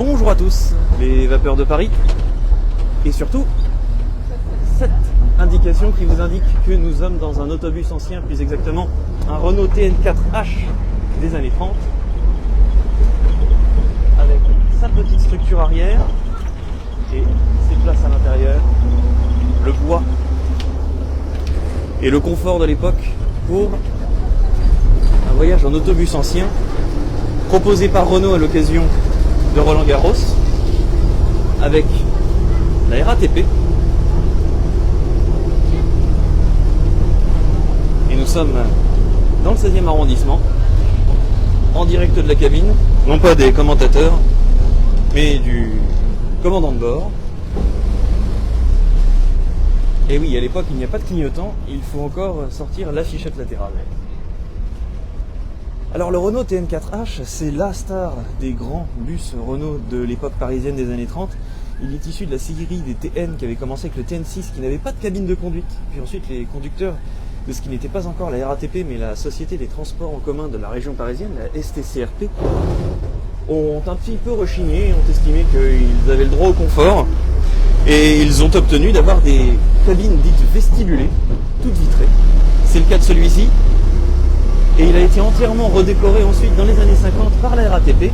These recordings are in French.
Bonjour à tous, les vapeurs de Paris. Et surtout, cette indication qui vous indique que nous sommes dans un autobus ancien, plus exactement un Renault TN4H des années 30, avec sa petite structure arrière et ses places à l'intérieur, le bois et le confort de l'époque pour un voyage en autobus ancien proposé par Renault à l'occasion de Roland Garros avec la RATP. Et nous sommes dans le 16e arrondissement, en direct de la cabine, non pas des commentateurs, mais du commandant de bord. Et oui, à l'époque, il n'y a pas de clignotant, il faut encore sortir l'affichette latérale. Alors le Renault TN4H, c'est la star des grands bus Renault de l'époque parisienne des années 30. Il est issu de la série des TN qui avait commencé avec le TN6 qui n'avait pas de cabine de conduite. Puis ensuite les conducteurs de ce qui n'était pas encore la RATP mais la Société des Transports en Commun de la région parisienne, la STCRP, ont un petit peu rechigné, ont estimé qu'ils avaient le droit au confort et ils ont obtenu d'avoir des cabines dites vestibulées, toutes vitrées. C'est le cas de celui-ci. Et il a été entièrement redécoré ensuite dans les années 50 par la RATP,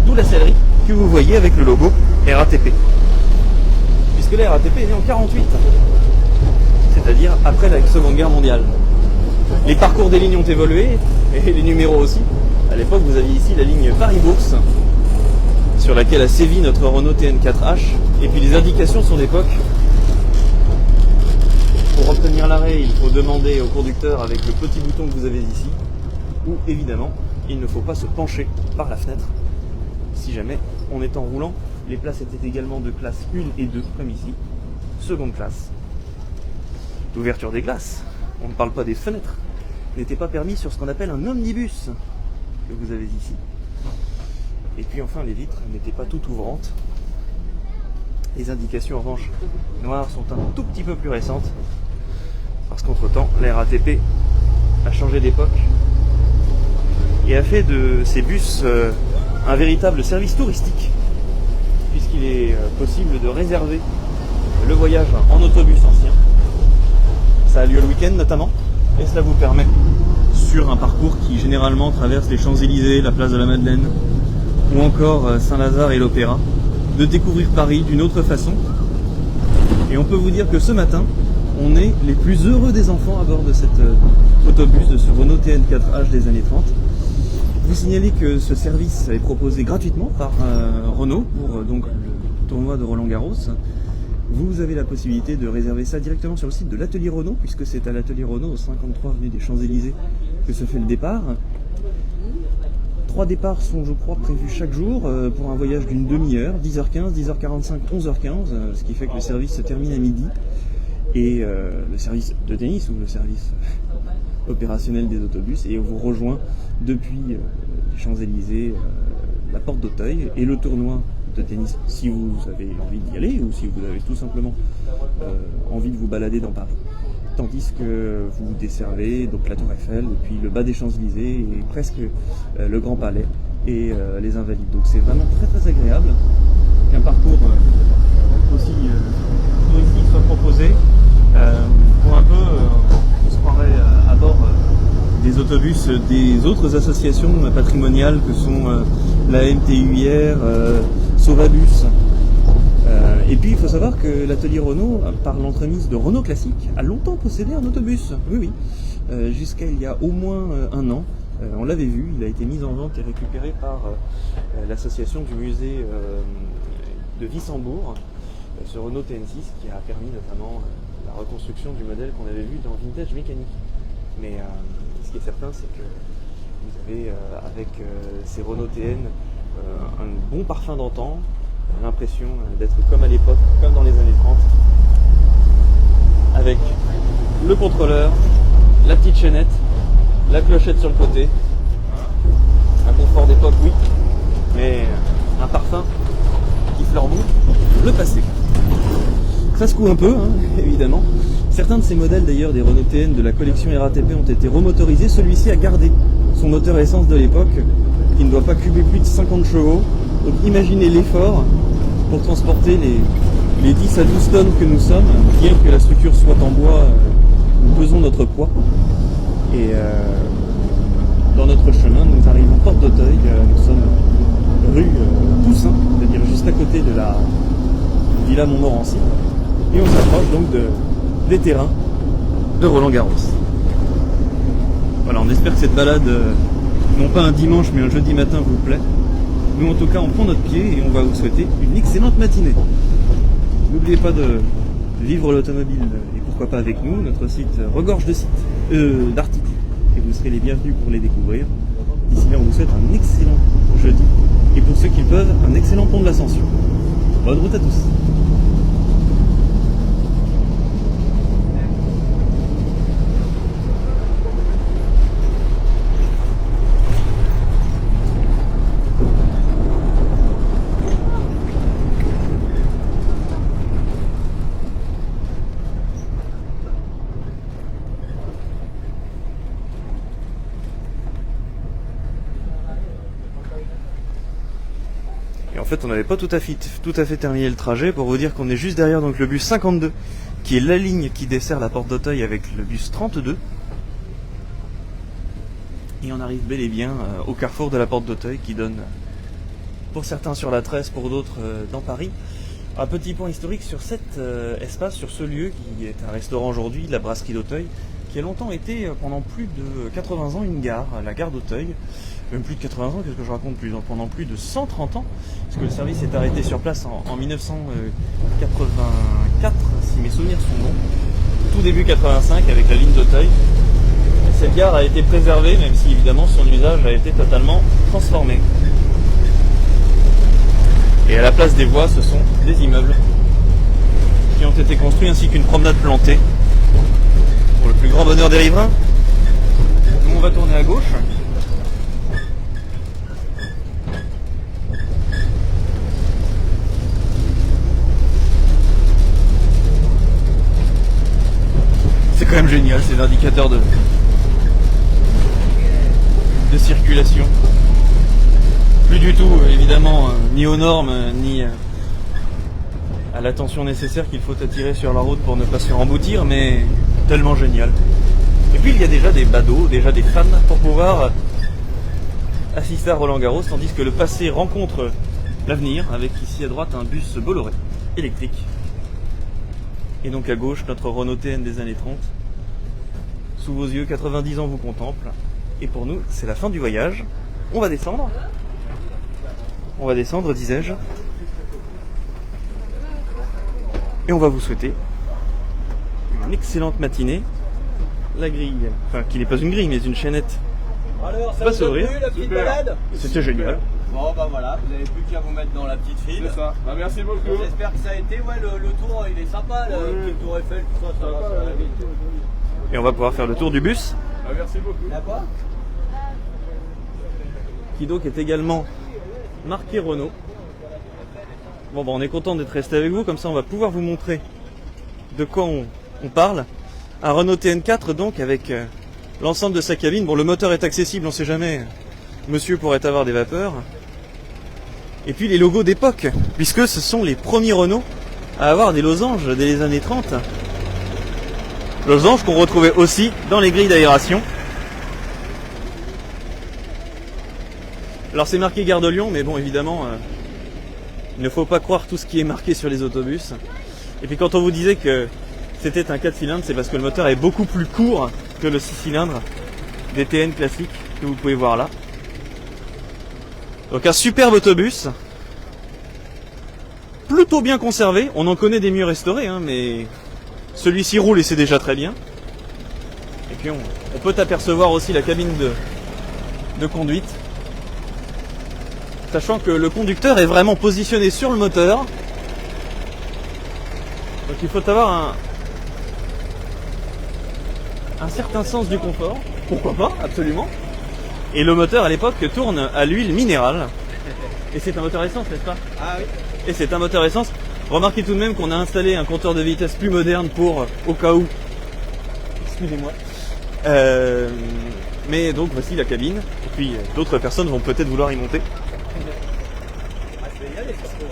d'où la sellerie que vous voyez avec le logo RATP. Puisque la RATP est née en 48, c'est-à-dire après la Seconde Guerre mondiale. Les parcours des lignes ont évolué, et les numéros aussi. À l'époque, vous aviez ici la ligne Paris-Bourse, sur laquelle a sévi notre Renault TN4H, et puis les indications sont d'époque. Pour obtenir l'arrêt, il faut demander au conducteur avec le petit bouton que vous avez ici, ou évidemment, il ne faut pas se pencher par la fenêtre. Si jamais on est en roulant, les places étaient également de classe 1 et 2, comme ici, seconde classe. L'ouverture des glaces, on ne parle pas des fenêtres, n'était pas permis sur ce qu'on appelle un omnibus, que vous avez ici. Et puis enfin, les vitres n'étaient pas toutes ouvrantes. Les indications en revanche noires sont un tout petit peu plus récentes, parce qu'entre-temps, la RATP a changé d'époque et a fait de ces bus un véritable service touristique, puisqu'il est possible de réserver le voyage en autobus ancien. Ça a lieu le week-end notamment, et cela vous permet, sur un parcours qui généralement traverse les Champs-Élysées, la place de la Madeleine, ou encore Saint-Lazare et l'Opéra, de découvrir Paris d'une autre façon. Et on peut vous dire que ce matin, on est les plus heureux des enfants à bord de cet autobus, de ce Renault TN4H des années 30. Vous signalez que ce service est proposé gratuitement par Renault pour donc le tournoi de Roland Garros. Vous avez la possibilité de réserver ça directement sur le site de l'atelier Renault, puisque c'est à l'atelier Renault au 53 avenue des Champs-Élysées que se fait le départ. 3 départs sont, je crois, prévus chaque jour pour un voyage d'une demi-heure, 10h15, 10h45, 11h15, ce qui fait que le service se termine à midi. Et le service de tennis ou le service opérationnel des autobus, et on vous rejoint depuis les Champs-Élysées, la porte d'Auteuil, et le tournoi de tennis si vous avez envie d'y aller ou si vous avez tout simplement envie de vous balader dans Paris. Tandis que vous desservez donc la Tour Eiffel, et puis le bas des Champs-Élysées, et presque le Grand Palais et les Invalides. Donc c'est vraiment très très agréable qu'un parcours aussi touristique soit proposé pour un peu, on se croirait à bord des autobus des autres associations patrimoniales que sont la MTUIR, Sauvabus. Et puis il faut savoir que l'atelier Renault, par l'entremise de Renault Classique, a longtemps possédé un autobus. Oui, oui. Jusqu'à il y a au moins un an. On l'avait vu, il a été mis en vente et récupéré par l'association du musée de Wissembourg, ce Renault TN6 qui a permis notamment la reconstruction du modèle qu'on avait vu dans Vintage Mécanique. Mais ce qui est certain, c'est que vous avez avec ces Renault TN un bon parfum d'antan, l'impression d'être comme à l'époque, comme dans les années 30, avec le contrôleur, la petite chaînette, la clochette sur le côté, un confort d'époque, oui, mais un parfum qui fleurboue le passé. Ça secoue un peu, hein, évidemment. Certains de ces modèles d'ailleurs des Renault TN de la collection RATP ont été remotorisés. Celui-ci a gardé son moteur essence de l'époque, qui ne doit pas cuber plus de 50 chevaux. Donc imaginez l'effort pour transporter les 10 à 12 tonnes que nous sommes, bien que la structure soit en bois, nous pesons notre poids. Et dans notre chemin, nous arrivons porte d'Auteuil, nous sommes rue Toussaint, c'est-à-dire juste à côté de la Villa Montmorency, et on s'approche donc des terrains de Roland-Garros. Voilà, on espère que cette balade, non pas un dimanche mais un jeudi matin, vous plaît. Nous en tout cas on prend notre pied et on va vous souhaiter une excellente matinée. N'oubliez pas de vivre l'automobile et pourquoi pas avec nous. Notre site regorge d'articles et vous serez les bienvenus pour les découvrir. D'ici là on vous souhaite un excellent jeudi et pour ceux qui le peuvent, un excellent pont de l'Ascension. Bonne route à tous. Et en fait on n'avait pas tout à fait terminé le trajet pour vous dire qu'on est juste derrière donc le bus 52 qui est la ligne qui dessert la porte d'Auteuil avec le bus 32 et on arrive bel et bien au carrefour de la porte d'Auteuil qui donne pour certains sur la 13, pour d'autres dans Paris. Un petit point historique sur cet espace, sur ce lieu qui est un restaurant aujourd'hui, la brasserie d'Auteuil, qui a longtemps été pendant plus de 80 ans une gare, la gare d'Auteuil. Même plus de 80 ans, qu'est-ce que je raconte plus, donc pendant plus de 130 ans, parce que le service est arrêté sur place en 1984, si mes souvenirs sont bons, tout début 85 avec la ligne d'Auteuil. Cette gare a été préservée, même si évidemment son usage a été totalement transformé. Et à la place des voies, ce sont des immeubles qui ont été construits ainsi qu'une promenade plantée pour le plus grand bonheur des riverains. Nous on va tourner à gauche. C'est quand même génial ces indicateurs de circulation. Plus du tout évidemment ni aux normes ni à l'attention nécessaire qu'il faut attirer sur la route pour ne pas se faire emboutir, mais tellement génial. Et puis il y a déjà des badauds, déjà des fans pour pouvoir assister à Roland-Garros, tandis que le passé rencontre l'avenir avec ici à droite un bus Bolloré électrique. Et donc à gauche, notre Renault TN des années 30. Sous vos yeux, 90 ans vous contemplent. Et pour nous, c'est la fin du voyage. On va descendre. On va descendre, disais-je. Et on va vous souhaiter une excellente matinée. La grille, enfin qui n'est pas une grille, mais une chaînette. Alors, ça va vous a s'ouvrir. plu, la petite balade? C'était génial. Bon bah voilà, vous n'avez plus qu'à vous mettre dans la petite file. C'est ça. Bah, merci beaucoup. J'espère que ça a été, ouais, le tour il est sympa, le petit tour Eiffel, tout ça, ça va. Et on va pouvoir faire le tour du bus, Bah, merci beaucoup. Là quoi? qui donc est également marqué Renault. Bon, on est content d'être resté avec vous, comme ça on va pouvoir vous montrer de quoi on parle. Un Renault TN4 donc avec l'ensemble de sa cabine. Bon, le moteur est accessible, on sait jamais, monsieur pourrait avoir des vapeurs. Et puis les logos d'époque, puisque ce sont les premiers Renault à avoir des losanges dès les années 30. Losanges qu'on retrouvait aussi dans les grilles d'aération. Alors c'est marqué Gare de Lyon, mais bon évidemment, il ne faut pas croire tout ce qui est marqué sur les autobus. Et puis quand on vous disait que c'était un 4 cylindres, c'est parce que le moteur est beaucoup plus court que le 6 cylindres des TN classiques que vous pouvez voir là. Donc un superbe autobus, plutôt bien conservé. On en connaît des mieux restaurés, hein, mais celui-ci roule et c'est déjà très bien. Et puis on peut apercevoir aussi la cabine de conduite, sachant que le conducteur est vraiment positionné sur le moteur. Donc il faut avoir un certain sens du confort, pourquoi pas, absolument. Et le moteur à l'époque tourne à l'huile minérale. Et c'est un moteur essence, n'est-ce pas? Ah oui. Et c'est un moteur essence. Remarquez tout de même qu'on a installé un compteur de vitesse plus moderne pour, au cas où, excusez-moi, Mais donc voici la cabine, et puis d'autres personnes vont peut-être vouloir y monter. Ah, je vais y aller, Cisco.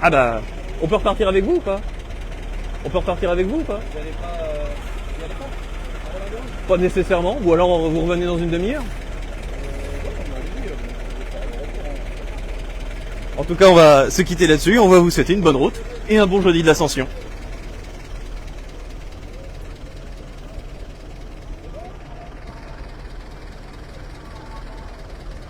Ah bah, on peut repartir avec vous ou pas? On peut repartir avec vous ou pas? Vous allez pas... Vous allez pas à la grande? Pas nécessairement, ou alors vous revenez dans une demi-heure? En tout cas, on va se quitter là-dessus, on va vous souhaiter une bonne route et un bon jeudi de l'Ascension.